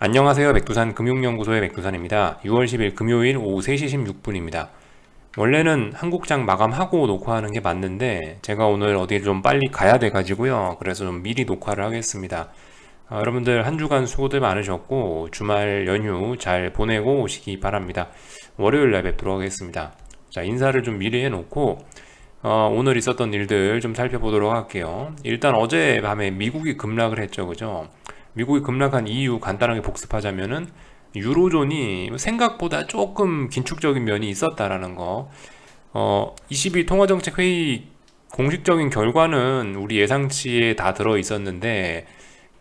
안녕하세요. 백두산 금융연구소의 백두산입니다. 6월 10일 금요일 오후 3시 16분입니다. 원래는 한국장 마감하고 녹화하는 게 맞는데 제가 오늘 어디 좀 빨리 가야 돼 가지고요. 그래서 좀 미리 녹화를 하겠습니다. 여러분들 한 주간 수고들 많으셨고 주말 연휴 잘 보내고 오시기 바랍니다. 월요일 날 뵙도록 하겠습니다. 자, 인사를 좀 미리 해놓고 오늘 있었던 일들 좀 살펴보도록 할게요. 일단 어젯밤에 미국이 급락을 했죠, 그죠? 미국이 급락한 이유 간단하게 복습하자면은 유로존이 생각보다 조금 긴축적인 면이 있었다라는 거. 22 통화정책회의 공식적인 결과는 우리 예상치에 다 들어 있었는데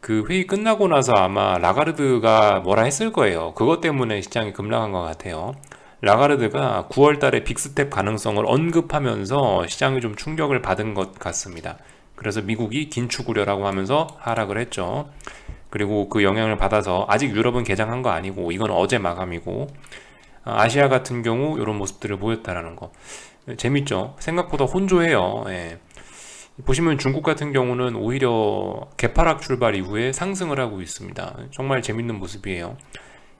그 회의 끝나고 나서 아마 라가르드가 뭐라 했을 거예요. 그것 때문에 시장이 급락한 것 같아요. 라가르드가 9월 달에 빅스텝 가능성을 언급하면서 시장이 좀 충격을 받은 것 같습니다. 그래서 미국이 긴축 우려라고 하면서 하락을 했죠. 그리고 그 영향을 받아서 아직 유럽은 개장한 거 아니고 이건 어제 마감이고 아시아 같은 경우 이런 모습들을 보였다라는 거 재밌죠. 생각보다 혼조해요. 예. 보시면 중국 같은 경우는 오히려 개파락 출발 이후에 상승을 하고 있습니다. 정말 재밌는 모습이에요.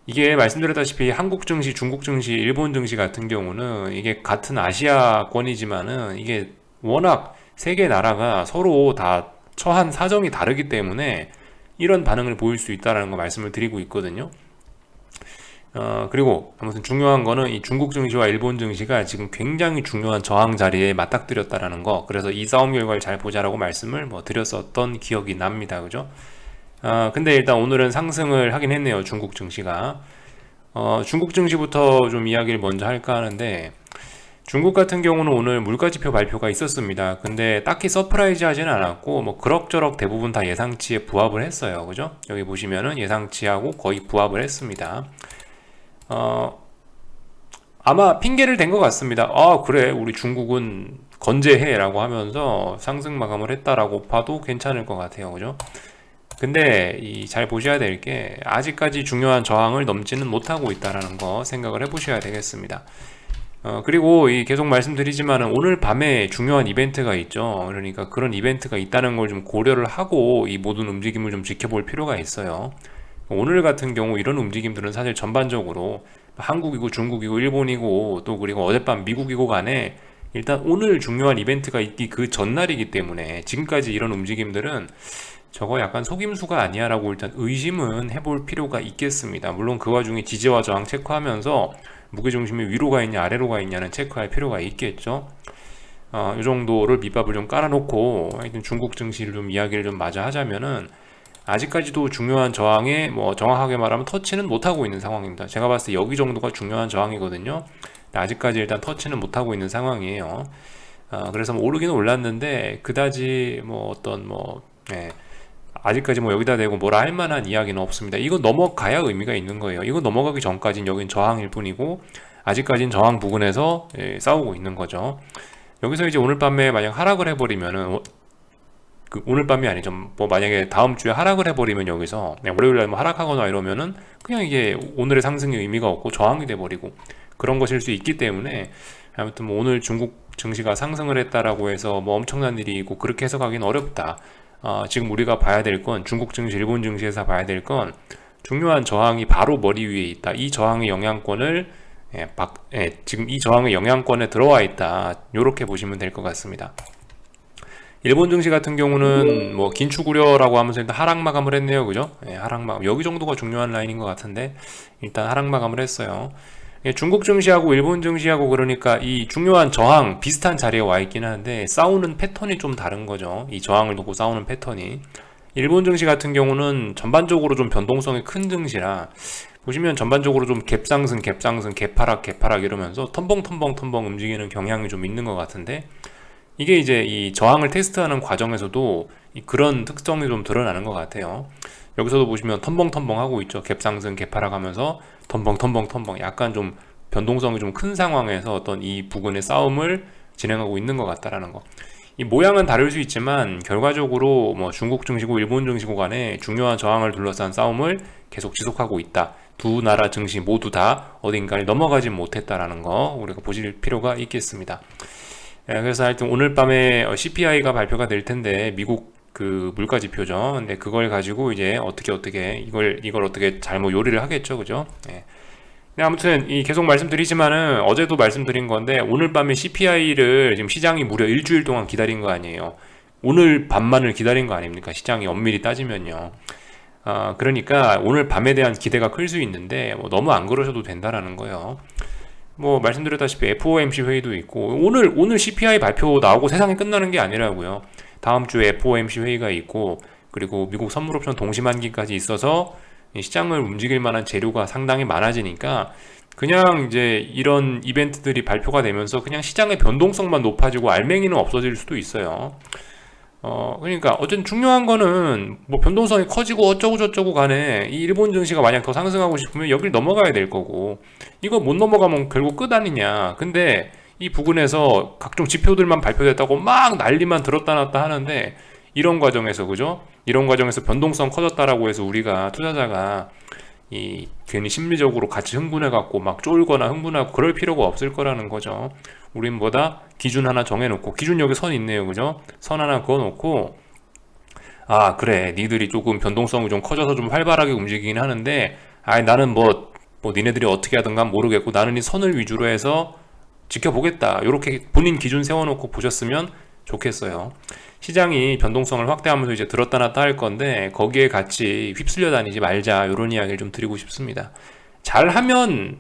이게 말씀드렸다시피 한국 증시, 중국 증시, 일본 증시 같은 경우는 이게 같은 아시아권이지만은 이게 워낙 세 개 나라가 서로 다 처한 사정이 다르기 때문에 이런 반응을 보일 수 있다는 거 말씀을 드리고 있거든요. 그리고 아무튼 중요한 거는 이 중국 증시와 일본 증시가 지금 굉장히 중요한 저항 자리에 맞닥뜨렸다라는 거. 그래서 이 싸움 결과를 잘 보자라고 말씀을 드렸었던 기억이 납니다. 그죠? 근데 일단 오늘은 상승을 하긴 했네요. 중국 증시가. 중국 증시부터 좀 이야기를 먼저 할까 하는데 중국 같은 경우는 오늘 물가지표 발표가 있었습니다. 근데 딱히 서프라이즈 하지는 않았고 뭐 그럭저럭 대부분 다 예상치에 부합을 했어요. 그죠? 여기 보시면은 예상치하고 거의 부합을 했습니다. 아마 핑계를 댄 것 같습니다. 그래 우리 중국은 건재해 라고 하면서 상승 마감을 했다라고 봐도 괜찮을 것 같아요. 그죠? 근데 잘 보셔야 될 게 아직까지 중요한 저항을 넘지는 못하고 있다라는 거 생각을 해보셔야 되겠습니다. 그리고 계속 말씀드리지만은 오늘 밤에 중요한 이벤트가 있죠. 그러니까 그런 이벤트가 있다는 걸 좀 고려를 하고 이 모든 움직임을 좀 지켜볼 필요가 있어요. 오늘 같은 경우 이런 움직임들은 사실 전반적으로 한국이고 중국이고 일본이고 또 그리고 어젯밤 미국이고 간에 일단 오늘 중요한 이벤트가 있기 그 전날이기 때문에 지금까지 이런 움직임들은 저거 약간 속임수가 아니야 라고 일단 의심은 해볼 필요가 있겠습니다. 물론 그 와중에 지지와 저항 체크하면서 무게중심이 위로 가 있냐 아래로 가 있냐는 체크할 필요가 있겠죠. 이 정도를 밑밥을 좀 깔아놓고 하여튼 중국 증시를 좀 이야기를 좀 마저 하자면은 아직까지도 중요한 저항에 정확하게 말하면 터치는 못하고 있는 상황입니다. 제가 봤을 때 여기 정도가 중요한 저항이거든요. 아직까지 일단 터치는 못하고 있는 상황이에요. 그래서 오르기는 올랐는데 그다지 아직까지 여기다 대고 뭐라 할 만한 이야기는 없습니다. 이거 넘어가야 의미가 있는 거예요. 이거 넘어가기 전까지는 여긴 저항일 뿐이고 아직까지는 저항 부근에서 싸우고 있는 거죠. 여기서 이제 오늘 밤에 만약 하락을 해버리면은 오늘 밤이 아니죠. 만약에 다음 주에 하락을 해버리면 여기서 월요일 날 하락하거나 이러면은 그냥 이게 오늘의 상승의 의미가 없고 저항이 돼버리고 그런 것일 수 있기 때문에 아무튼 오늘 중국 증시가 상승을 했다라고 해서 엄청난 일이 있고 그렇게 해석하기는 어렵다. 지금 우리가 봐야 될 건 중국 증시, 일본 증시에서 봐야 될 건 중요한 저항이 바로 머리 위에 있다. 이 저항의 영향권을 지금 이 저항의 영향권에 들어와 있다. 이렇게 보시면 될 것 같습니다. 일본 증시 같은 경우는 긴축 우려라고 하면서 일단 하락 마감을 했네요. 그죠? 하락 마감. 여기 정도가 중요한 라인인 것 같은데 일단 하락 마감을 했어요. 중국 증시하고 일본 증시하고 그러니까 이 중요한 저항 비슷한 자리에 와 있긴 한데 싸우는 패턴이 좀 다른 거죠. 이 저항을 놓고 싸우는 패턴이. 일본 증시 같은 경우는 전반적으로 좀 변동성이 큰 증시라 보시면 전반적으로 좀 갭상승, 갭상승, 갭하락 이러면서 텀벙 움직이는 경향이 좀 있는 것 같은데 이게 이제 이 저항을 테스트하는 과정에서도 그런 특성이 좀 드러나는 것 같아요. 여기서도 보시면 텀벙 하고 있죠. 갭상승, 갭하락 하면서 텀벙 약간 좀 변동성이 좀 큰 상황에서 어떤 이 부근의 싸움을 진행하고 있는 것 같다라는 거. 이 모양은 다를 수 있지만 결과적으로 중국 증시고 일본 증시고 간에 중요한 저항을 둘러싼 싸움을 계속 지속하고 있다. 두 나라 증시 모두 다 어딘가를 넘어가지 못했다라는 거 우리가 보실 필요가 있겠습니다. 그래서 하여튼 오늘 밤에 CPI가 발표가 될 텐데 미국 그 물가 지표죠. 근데 그걸 가지고 이제 어떻게 이걸 어떻게 잘못 요리를 하겠죠, 그죠? 예. 근데 아무튼 이 계속 말씀드리지만은 어제도 말씀드린 건데 오늘 밤에 CPI를 지금 시장이 무려 일주일 동안 기다린 거 아니에요. 오늘 밤만을 기다린 거 아닙니까? 시장이 엄밀히 따지면요. 그러니까 오늘 밤에 대한 기대가 클 수 있는데 뭐 너무 안 그러셔도 된다라는 거예요. 뭐 말씀드렸다시피 FOMC 회의도 있고 오늘 CPI 발표 나오고 세상이 끝나는 게 아니라고요. 다음 주에 FOMC 회의가 있고 그리고 미국 선물옵션 동시만기까지 있어서 시장을 움직일 만한 재료가 상당히 많아지니까 그냥 이제 이런 이벤트들이 발표가 되면서 그냥 시장의 변동성만 높아지고 알맹이는 없어질 수도 있어요. 그러니까 어쨌든 중요한 거는 뭐 변동성이 커지고 어쩌고 저쩌고 간에 이 일본 증시가 만약 더 상승하고 싶으면 여길 넘어가야 될 거고 이거 못 넘어가면 결국 끝 아니냐. 근데 이 부근에서 각종 지표들만 발표됐다고 막 난리만 들었다 놨다 하는데 이런 과정에서 그죠? 이런 과정에서 변동성 커졌다라고 해서 우리가 투자자가 이 괜히 심리적으로 같이 흥분해갖고 막 쫄거나 흥분하고 그럴 필요가 없을 거라는 거죠. 우린 뭐다? 기준 하나 정해놓고 기준 여기 선 있네요, 그죠? 선 하나 그어놓고 그래 니들이 조금 변동성이 좀 커져서 좀 활발하게 움직이긴 하는데 나는 뭐 니네들이 어떻게 하든가 모르겠고 나는 이 선을 위주로 해서 지켜보겠다. 이렇게 본인 기준 세워놓고 보셨으면 좋겠어요. 시장이 변동성을 확대하면서 이제 들었다 놨다 할 건데 거기에 같이 휩쓸려 다니지 말자 이런 이야기를 좀 드리고 싶습니다. 잘하면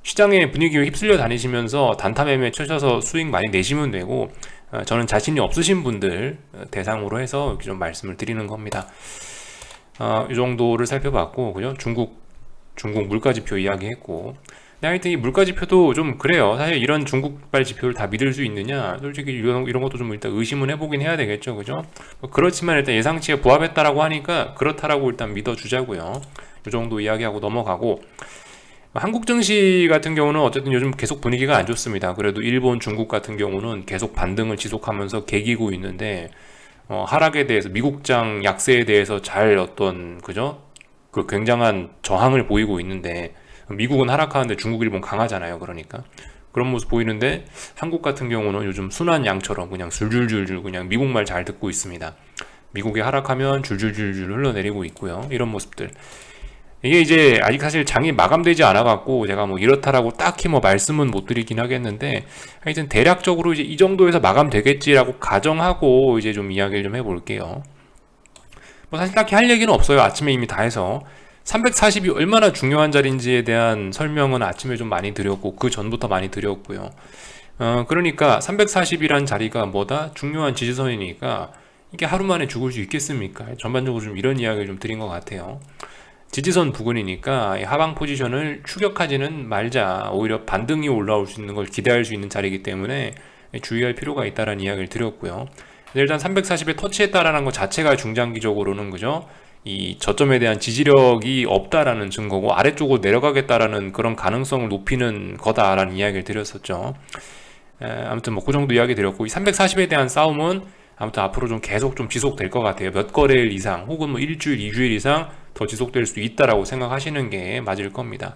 시장의 분위기에 휩쓸려 다니시면서 단타 매매에 쳐셔서 수익 많이 내시면 되고 저는 자신이 없으신 분들 대상으로 해서 이렇게 좀 말씀을 드리는 겁니다. 이 정도를 살펴봤고 그죠? 중국 물가 지표 이야기했고 하여튼 이 물가 지표도 좀 그래요. 사실 이런 중국발 지표를 다 믿을 수 있느냐 솔직히 이런 것도 좀 일단 의심은 해보긴 해야 되겠죠, 그죠? 그렇지만 일단 예상치에 부합했다라고 하니까 그렇다라고 일단 믿어주자고요. 이 정도 이야기하고 넘어가고 한국 증시 같은 경우는 어쨌든 요즘 계속 분위기가 안 좋습니다. 그래도 일본, 중국 같은 경우는 계속 반등을 지속하면서 개기고 있는데 하락에 대해서 미국장 약세에 대해서 잘 그죠? 그 굉장한 저항을 보이고 있는데 미국은 하락하는데 중국, 일본 강하잖아요. 그러니까 그런 모습 보이는데 한국 같은 경우는 요즘 순한 양처럼 그냥 줄줄줄줄 그냥 미국 말 잘 듣고 있습니다. 미국이 하락하면 줄줄줄줄 흘러내리고 있고요. 이런 모습들. 이게 이제 아직 사실 장이 마감되지 않아 갖고 제가 뭐 이렇다라고 딱히 뭐 말씀은 못 드리긴 하겠는데 하여튼 대략적으로 이제 이 정도에서 마감되겠지라고 가정하고 이제 좀 이야기를 좀 해볼게요. 뭐 사실 딱히 할 얘기는 없어요. 아침에 이미 다 해서 340이 얼마나 중요한 자리인지에 대한 설명은 아침에 좀 많이 드렸고 그 전부터 많이 드렸고요. 그러니까 340이란 자리가 뭐다? 중요한 지지선이니까 이게 하루 만에 죽을 수 있겠습니까? 전반적으로 좀 이런 이야기를 좀 드린 것 같아요. 지지선 부근이니까 하방 포지션을 추격하지는 말자. 오히려 반등이 올라올 수 있는 걸 기대할 수 있는 자리이기 때문에 주의할 필요가 있다는 이야기를 드렸고요. 일단 340에 터치했다라는 것 자체가 중장기적으로는 그죠? 이 저점에 대한 지지력이 없다라는 증거고 아래쪽으로 내려가겠다라는 그런 가능성을 높이는 거다라는 이야기를 드렸었죠. 아무튼 뭐 그 정도 이야기 드렸고 이 340에 대한 싸움은 아무튼 앞으로 좀 계속 좀 지속될 것 같아요. 몇 거래일 이상 혹은 뭐 일주일, 2주일 이상 더 지속될 수 있다라고 생각하시는 게 맞을 겁니다.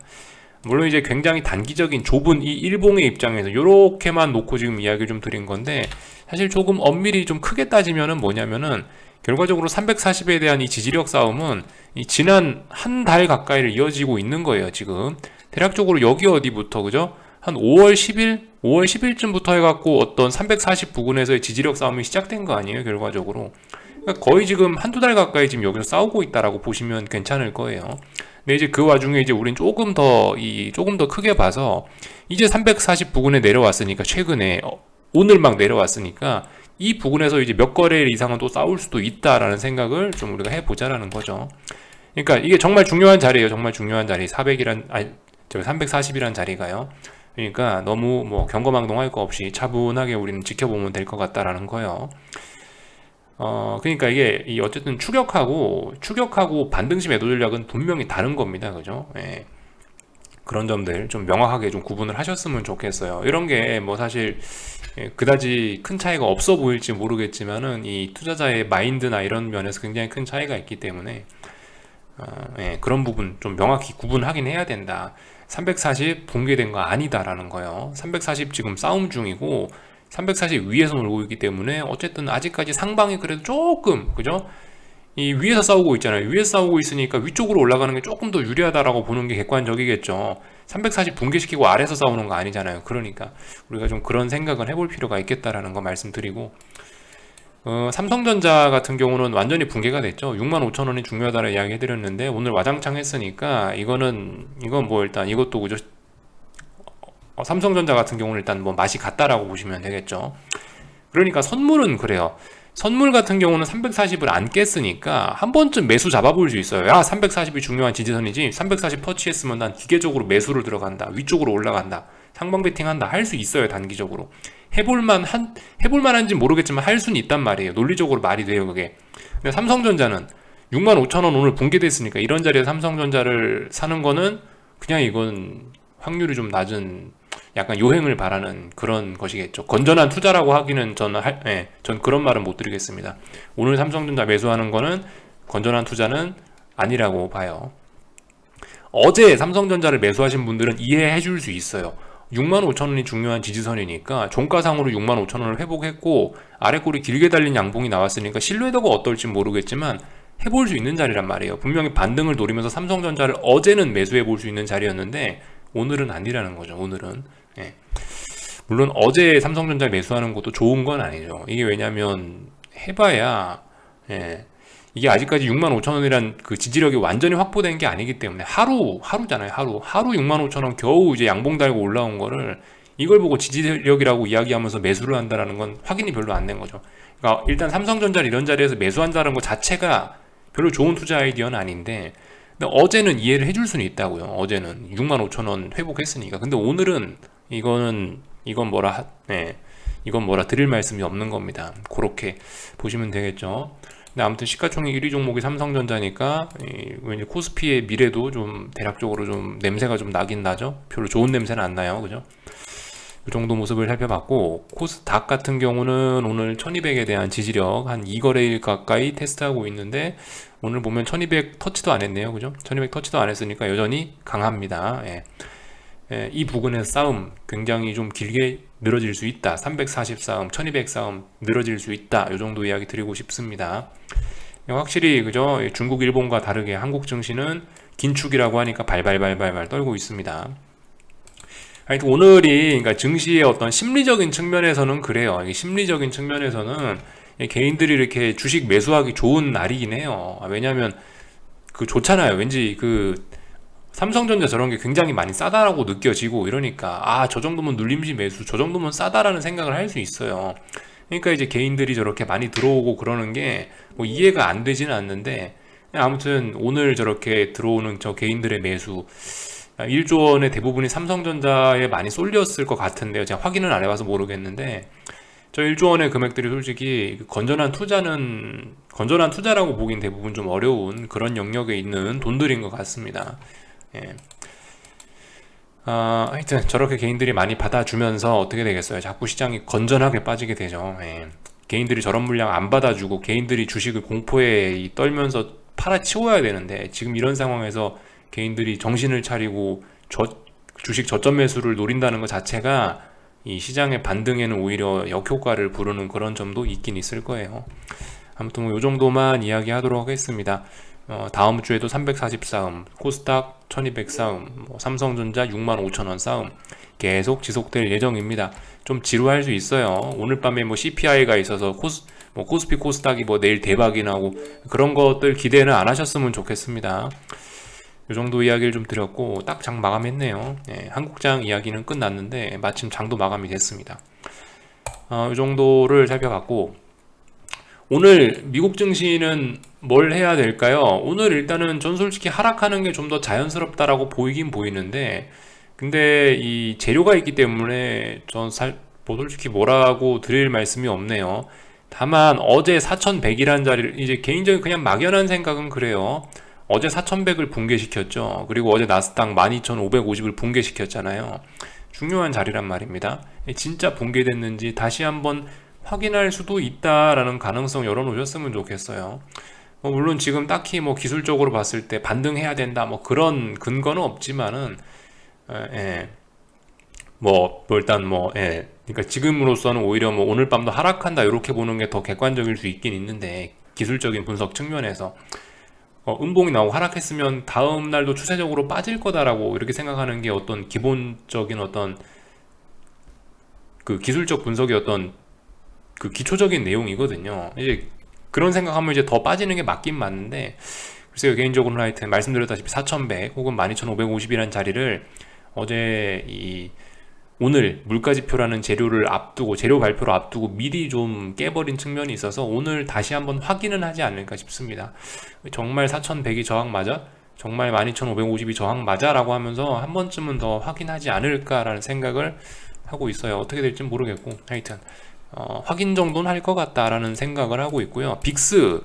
물론 이제 굉장히 단기적인 좁은 이 일봉의 입장에서 이렇게만 놓고 지금 이야기를 좀 드린 건데 사실 조금 엄밀히 좀 크게 따지면은 뭐냐면은 결과적으로 340에 대한 이 지지력 싸움은 이 지난 한 달 가까이를 이어지고 있는 거예요. 지금 대략적으로 여기 어디부터 그죠? 한 5월 10일, 5월 10일쯤부터 해갖고 어떤 340 부근에서의 지지력 싸움이 시작된 거 아니에요, 결과적으로. 그러니까 거의 지금 한두 달 가까이 지금 여기서 싸우고 있다라고 보시면 괜찮을 거예요. 근데 이제 그 와중에 이제 우린 조금 더 크게 봐서 이제 340 부근에 내려왔으니까 최근에 오늘 막 내려왔으니까 이 부근에서 이제 몇 거래일 이상은 또 싸울 수도 있다라는 생각을 좀 우리가 해보자라는 거죠. 그러니까 이게 정말 중요한 자리예요. 정말 중요한 자리. 340이란 자리가요. 그러니까 너무 뭐 경거망동할 거 없이 차분하게 우리는 지켜보면 될 것 같다라는 거예요. 그러니까 이게 어쨌든 추격하고 반등시 매도 전략은 분명히 다른 겁니다. 그죠? 예. 그런 점들 좀 명확하게 좀 구분을 하셨으면 좋겠어요. 이런 게 뭐 사실 그다지 큰 차이가 없어 보일지 모르겠지만은 이 투자자의 마인드나 이런 면에서 굉장히 큰 차이가 있기 때문에 그런 부분 좀 명확히 구분하긴 해야 된다. 340 붕괴된 거 아니다라는 거예요. 340 지금 싸움 중이고 340 위에서 놀고 있기 때문에 어쨌든 아직까지 상방이 그래도 조금, 그죠? 이 위에서 싸우고 있잖아요. 위에서 싸우고 있으니까 위쪽으로 올라가는 게 조금 더 유리하다라고 보는 게 객관적이겠죠. 340 붕괴시키고 아래에서 싸우는 거 아니잖아요. 그러니까 우리가 좀 그런 생각은 해볼 필요가 있겠다라는 거 말씀드리고, 삼성전자 같은 경우는 완전히 붕괴가 됐죠. 65,000원이 중요하다는 이야기 해드렸는데 오늘 와장창 했으니까 이건 뭐 일단 이것도 그죠. 삼성전자 같은 경우는 일단 뭐 맛이 같다라고 보시면 되겠죠. 그러니까 선물은 그래요. 선물 같은 경우는 340을 안 깼으니까 한 번쯤 매수 잡아볼 수 있어요. 야, 340이 중요한 지지선이지, 340 터치했으면 난 기계적으로 매수를 들어간다, 위쪽으로 올라간다, 상방 베팅한다 할 수 있어요. 단기적으로 해볼만한지 모르겠지만 할 수는 있단 말이에요. 논리적으로 말이 돼요 그게. 근데 삼성전자는 65,000원 오늘 붕괴됐으니까 이런 자리에 삼성전자를 사는 거는 그냥 이건 확률이 좀 낮은 약간 요행을 바라는 그런 것이겠죠. 건전한 투자라고 하기는 전 그런 말은 못 드리겠습니다. 오늘 삼성전자 매수하는 거는 건전한 투자는 아니라고 봐요. 어제 삼성전자를 매수하신 분들은 이해해 줄 수 있어요. 65,000원이 중요한 지지선이니까 종가상으로 65,000원을 회복했고 아래 꼬리 길게 달린 양봉이 나왔으니까 신뢰도가 어떨지 모르겠지만 해볼 수 있는 자리란 말이에요. 분명히 반등을 노리면서 삼성전자를 어제는 매수해 볼 수 있는 자리였는데 오늘은 아니라는 거죠. 오늘은 물론 어제 삼성전자 매수하는 것도 좋은 건 아니죠. 이게 왜냐면 해봐야 이게 아직까지 65,000원이란 그 지지력이 완전히 확보된 게 아니기 때문에 하루잖아요. 하루 65,000원 겨우 이제 양봉 달고 올라온 거를 이걸 보고 지지력이라고 이야기하면서 매수를 한다는 건 확인이 별로 안 된 거죠. 그러니까 일단 삼성전자를 이런 자리에서 매수한다는 것 자체가 별로 좋은 투자 아이디어는 아닌데, 근데 어제는 이해를 해줄 수는 있다고요. 어제는 65,000원 회복했으니까. 근데 오늘은 이건 뭐라 드릴 말씀이 없는 겁니다. 그렇게 보시면 되겠죠. 근데 아무튼 시가총액 1위 종목이 삼성전자니까 왠지 코스피의 미래도 좀 대략적으로 좀 냄새가 좀 나긴 나죠. 별로 좋은 냄새는 안 나요. 그죠? 이 정도 모습을 살펴봤고, 코스닥 같은 경우는 오늘 1200에 대한 지지력 한 2거래일 가까이 테스트하고 있는데 오늘 보면 1200 터치도 안 했네요. 그죠? 1200 터치도 안 했으니까 여전히 강합니다. 이 부근의 싸움 굉장히 좀 길게 늘어질 수 있다. 340 싸움, 1200 싸움 늘어질 수 있다. 이 정도 이야기 드리고 싶습니다. 확실히 그죠? 중국, 일본과 다르게 한국 증시는 긴축이라고 하니까 발발발발 떨고 있습니다. 하여튼 오늘이 그러니까 증시의 어떤 심리적인 측면에서는 그래요. 심리적인 측면에서는 개인들이 이렇게 주식 매수하기 좋은 날이긴 해요. 왜냐하면 그 좋잖아요. 왠지 그 삼성전자 저런 게 굉장히 많이 싸다라고 느껴지고 이러니까 저 정도면 눌림시 매수, 저 정도면 싸다라는 생각을 할 수 있어요. 그러니까 이제 개인들이 저렇게 많이 들어오고 그러는 게 뭐 이해가 안 되지는 않는데, 아무튼 오늘 저렇게 들어오는 저 개인들의 매수 1조 원의 대부분이 삼성전자에 많이 쏠렸을 것 같은데요. 제가 확인은 안 해봐서 모르겠는데 저 1조 원의 금액들이 솔직히 건전한 투자라고 보긴 대부분 좀 어려운 그런 영역에 있는 돈들인 것 같습니다. 하여튼 저렇게 개인들이 많이 받아주면서 어떻게 되겠어요? 자꾸 시장이 건전하게 빠지게 되죠. 개인들이 저런 물량 안 받아주고 개인들이 주식을 공포에 떨면서 팔아치워야 되는데, 지금 이런 상황에서 개인들이 정신을 차리고 주식 저점 매수를 노린다는 것 자체가 이 시장의 반등에는 오히려 역효과를 부르는 그런 점도 있긴 있을 거예요. 아무튼 뭐 이 정도만 이야기하도록 하겠습니다. 다음 주에도 340 싸움, 코스닥 1200 싸움, 삼성전자 65,000원 싸움 계속 지속될 예정입니다. 좀 지루할 수 있어요. 오늘 밤에 뭐 CPI가 있어서 코스피 코스닥이 뭐 내일 대박이 나고 그런 것들 기대는 안 하셨으면 좋겠습니다. 이 정도 이야기를 좀 드렸고 딱 장 마감했네요. 한국장 이야기는 끝났는데 마침 장도 마감이 됐습니다. 이 정도를 살펴봤고, 오늘 미국 증시는 뭘 해야 될까요? 오늘 일단은 전 솔직히 하락하는 게 좀 더 자연스럽다라고 보이긴 보이는데, 근데 이 재료가 있기 때문에 뭐 솔직히 뭐라고 드릴 말씀이 없네요. 다만 어제 4100이라는 자리를 이제 개인적인 그냥 막연한 생각은 그래요. 어제 4100을 붕괴시켰죠. 그리고 어제 나스닥 12550을 붕괴시켰잖아요. 중요한 자리란 말입니다. 진짜 붕괴됐는지 다시 한번 확인할 수도 있다라는 가능성 열어놓으셨으면 좋겠어요. 물론 지금 딱히 뭐 기술적으로 봤을 때 반등해야 된다 뭐 그런 근거는 없지만은 일단 그러니까 지금으로서는 오히려 뭐 오늘 밤도 하락한다 이렇게 보는 게 더 객관적일 수 있긴 있는데, 기술적인 분석 측면에서 음봉이 나오고 하락했으면 다음 날도 추세적으로 빠질 거다라고 이렇게 생각하는 게 어떤 기본적인 어떤 그 기술적 분석의 어떤 그 기초적인 내용이거든요. 이제 그런 생각하면 이제 더 빠지는 게 맞긴 맞는데, 글쎄요, 개인적으로는 하여튼 말씀드렸다시피 4100 혹은 12550이라는 자리를 어제 오늘 물가지표라는 재료를 앞두고, 재료 발표를 앞두고 미리 좀 깨버린 측면이 있어서 오늘 다시 한번 확인은 하지 않을까 싶습니다. 정말 4100이 저항 맞아? 정말 12550이 저항 맞아? 라고 하면서 한 번쯤은 더 확인하지 않을까라는 생각을 하고 있어요. 어떻게 될지 모르겠고, 하여튼 확인 정도는 할 것 같다라는 생각을 하고 있고요. 빅스,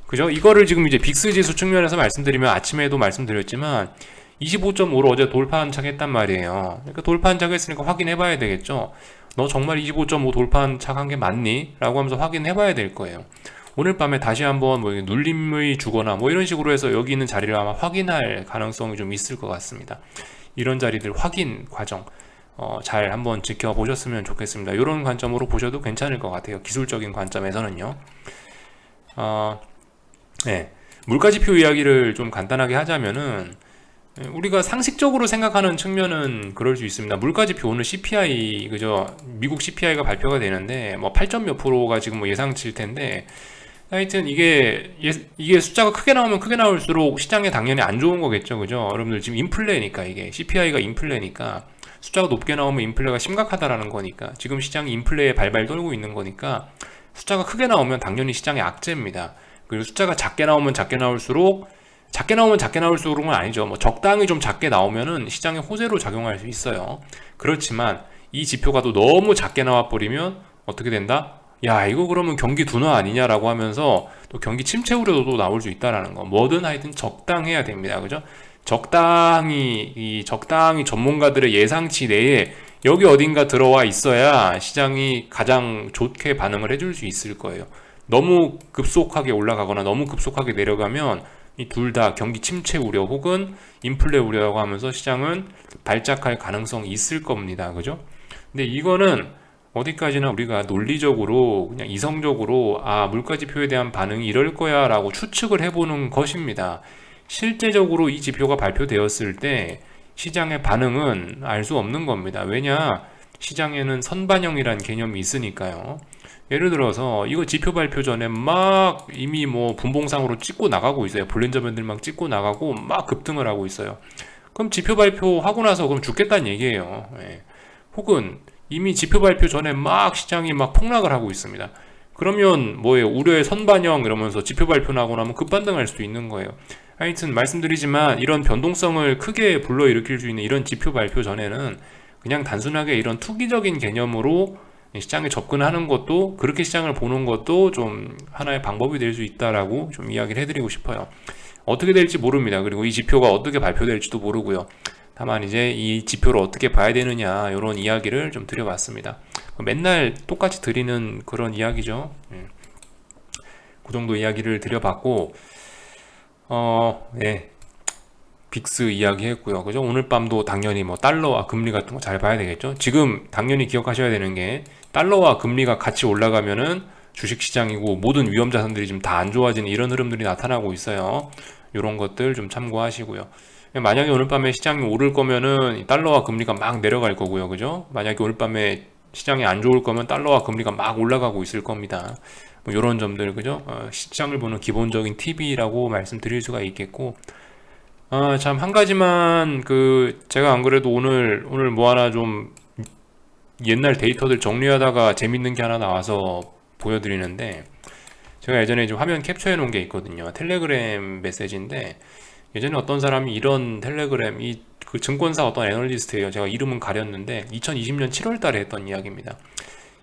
그죠? 이거를 지금 이제 빅스 지수 측면에서 말씀드리면, 아침에도 말씀드렸지만 25.5로 어제 돌파 한착했단 말이에요. 그러니까 돌파 한착했으니까 확인해 봐야 되겠죠. 너 정말 25.5 돌파 한착한 게 맞니? 라고 하면서 확인해 봐야 될 거예요. 오늘 밤에 다시 한번 뭐 눌림의 주거나 뭐 이런 식으로 해서 여기 있는 자리를 아마 확인할 가능성이 좀 있을 것 같습니다. 이런 자리들 확인 과정 잘 한번 지켜보셨으면 좋겠습니다. 이런 관점으로 보셔도 괜찮을 것 같아요. 기술적인 관점에서는요. 네. 물가지표 이야기를 좀 간단하게 하자면은, 우리가 상식적으로 생각하는 측면은 그럴 수 있습니다. 물가지표 오늘 CPI, 그죠? 미국 CPI가 발표가 되는데 뭐 8점 몇 프로가 지금 뭐 예상치일 텐데, 하여튼 이게 숫자가 크게 나오면 크게 나올수록 시장에 당연히 안 좋은 거겠죠, 그죠? 여러분들 지금 인플레니까, 이게 CPI가 인플레니까 숫자가 높게 나오면 인플레가 심각하다라는 거니까, 지금 시장이 인플레에 발발 떨고 있는 거니까 숫자가 크게 나오면 당연히 시장의 악재입니다. 그리고 숫자가 작게 나오면 작게 나올수록은 아니죠. 뭐 적당히 좀 작게 나오면은 시장의 호재로 작용할 수 있어요. 그렇지만 이 지표가 또 너무 작게 나와 버리면 어떻게 된다? 야, 이거 그러면 경기 둔화 아니냐라고 하면서 또 경기 침체 우려도 나올 수 있다라는 거. 뭐든 하여튼 적당해야 됩니다. 그죠? 적당히 전문가들의 예상치 내에 여기 어딘가 들어와 있어야 시장이 가장 좋게 반응을 해줄 수 있을 거예요. 너무 급속하게 올라가거나 너무 급속하게 내려가면 이 둘 다 경기 침체 우려 혹은 인플레 우려라고 하면서 시장은 발작할 가능성이 있을 겁니다. 그죠? 근데 이거는 어디까지나 우리가 논리적으로 그냥 이성적으로 물가지표에 대한 반응이 이럴 거야 라고 추측을 해보는 것입니다. 실제적으로 이 지표가 발표되었을 때 시장의 반응은 알 수 없는 겁니다. 왜냐? 시장에는 선반영이란 개념이 있으니까요. 예를 들어서 이거 지표 발표 전에 막 이미 뭐 분봉상으로 찍고 나가고 있어요. 볼린저밴들 막 찍고 나가고 막 급등을 하고 있어요. 그럼 지표 발표하고 나서 그럼 죽겠다는 얘기예요. 예. 혹은 이미 지표 발표 전에 막 시장이 막 폭락을 하고 있습니다. 그러면 뭐예요? 우려의 선반영 이러면서 지표 발표 나고 나면 급반등할 수도 있는 거예요. 하여튼 말씀드리지만 이런 변동성을 크게 불러일으킬 수 있는 이런 지표 발표 전에는 그냥 단순하게 이런 투기적인 개념으로 시장에 접근하는 것도, 그렇게 시장을 보는 것도 좀 하나의 방법이 될 수 있다라고 좀 이야기를 해드리고 싶어요. 어떻게 될지 모릅니다. 그리고 이 지표가 어떻게 발표될지도 모르고요. 다만 이제 이 지표를 어떻게 봐야 되느냐, 이런 이야기를 좀 드려봤습니다. 맨날 똑같이 드리는 그런 이야기죠. 그 정도 이야기를 드려봤고, 네. 빅스 이야기 했고요. 그죠? 오늘 밤도 당연히 뭐 달러와 금리 같은 거 잘 봐야 되겠죠? 지금 당연히 기억하셔야 되는 게, 달러와 금리가 같이 올라가면은 주식시장이고 모든 위험 자산들이 지금 다 안 좋아지는 이런 흐름들이 나타나고 있어요. 이런 것들 좀 참고하시고요. 만약에 오늘 밤에 시장이 오를 거면은 달러와 금리가 막 내려갈 거고요. 그죠? 만약에 오늘 밤에 시장이 안 좋을 거면 달러와 금리가 막 올라가고 있을 겁니다. 뭐 이런 점들, 그죠? 시장을 보는 기본적인 팁이라고 말씀드릴 수가 있겠고, 참, 한 가지만, 제가 안 그래도 오늘 뭐 하나 좀 옛날 데이터들 정리하다가 재밌는 게 하나 나와서 보여드리는데, 제가 예전에 좀 화면 캡처해 놓은 게 있거든요. 텔레그램 메시지인데, 예전에 어떤 사람이 이런 텔레그램, 그 증권사 어떤 애널리스트예요. 제가 이름은 가렸는데, 2020년 7월 달에 했던 이야기입니다.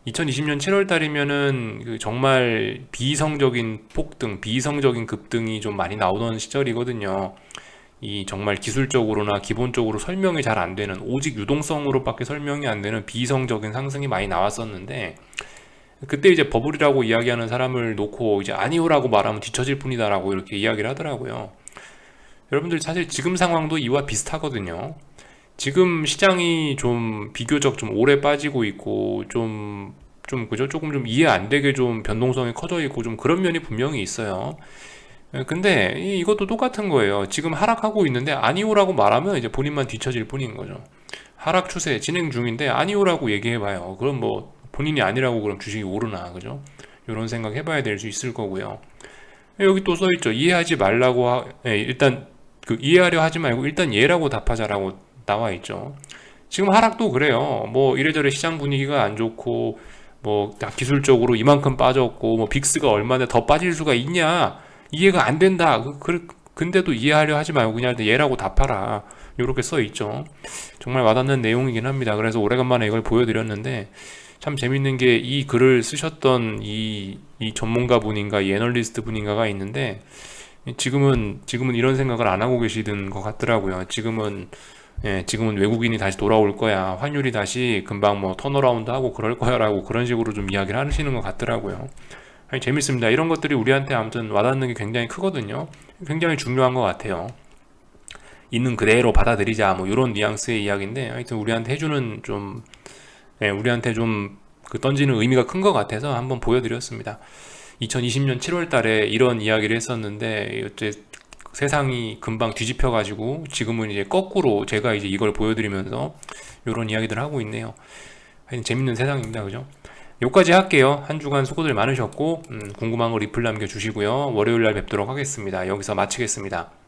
2020년 7월 달이면은 정말 비이성적인 폭등, 비이성적인 급등이 좀 많이 나오던 시절이거든요. 이 정말 기술적으로나 기본적으로 설명이 잘 안 되는, 오직 유동성으로밖에 설명이 안 되는 비이성적인 상승이 많이 나왔었는데, 그때 이제 버블이라고 이야기하는 사람을 놓고 이제 아니오라고 말하면 뒤처질 뿐이다라고 이렇게 이야기를 하더라고요. 여러분들 사실 지금 상황도 이와 비슷하거든요. 지금 시장이 좀 비교적 좀 오래 빠지고 있고 그죠? 조금 좀 이해 안 되게 좀 변동성이 커져 있고 좀 그런 면이 분명히 있어요. 근데 이것도 똑같은 거예요. 지금 하락하고 있는데 아니오라고 말하면 이제 본인만 뒤처질 뿐인 거죠. 하락 추세 진행 중인데 아니오라고 얘기해봐요. 그럼 뭐 본인이 아니라고 그럼 주식이 오르나, 그죠? 이런 생각 해봐야 될 수 있을 거고요. 여기 또 써있죠. 이해하지 말라고 일단 그 이해하려 하지 말고 일단 예라고 답하자라고 나와 있죠. 지금 하락도 그래요. 뭐 이래저래 시장 분위기가 안 좋고 뭐 기술적으로 이만큼 빠졌고 뭐 빅스가 얼마나 더 빠질 수가 있냐, 이해가 안 된다. 근데도 이해하려 하지 말고 그냥 예라고 답하라. 이렇게 써 있죠. 정말 와닿는 내용이긴 합니다. 그래서 오래간만에 이걸 보여드렸는데 참 재밌는 게 이 글을 쓰셨던 이 전문가 분인가 이 애널리스트 분인가가 있는데 지금은 이런 생각을 안 하고 계시던 것 같더라고요. 지금은 외국인이 다시 돌아올 거야. 환율이 다시 금방 뭐 턴어라운드 하고 그럴 거야라고 그런 식으로 좀 이야기를 하시는 것 같더라고요. 아니, 재밌습니다. 이런 것들이 우리한테 아무튼 와닿는 게 굉장히 크거든요. 굉장히 중요한 것 같아요. 있는 그대로 받아들이자 뭐 이런 뉘앙스의 이야기인데 하여튼 우리한테 좀 그 던지는 의미가 큰 것 같아서 한번 보여드렸습니다. 2020년 7월 달에 이런 이야기를 했었는데 어째 세상이 금방 뒤집혀 가지고 지금은 이제 거꾸로 제가 이제 이걸 보여드리면서 이런 이야기들 하고 있네요. 하여튼 재밌는 세상입니다. 그죠? 여기까지 할게요. 한 주간 수고들 많으셨고 궁금한 거 리플 남겨주시고요. 월요일 날 뵙도록 하겠습니다. 여기서 마치겠습니다.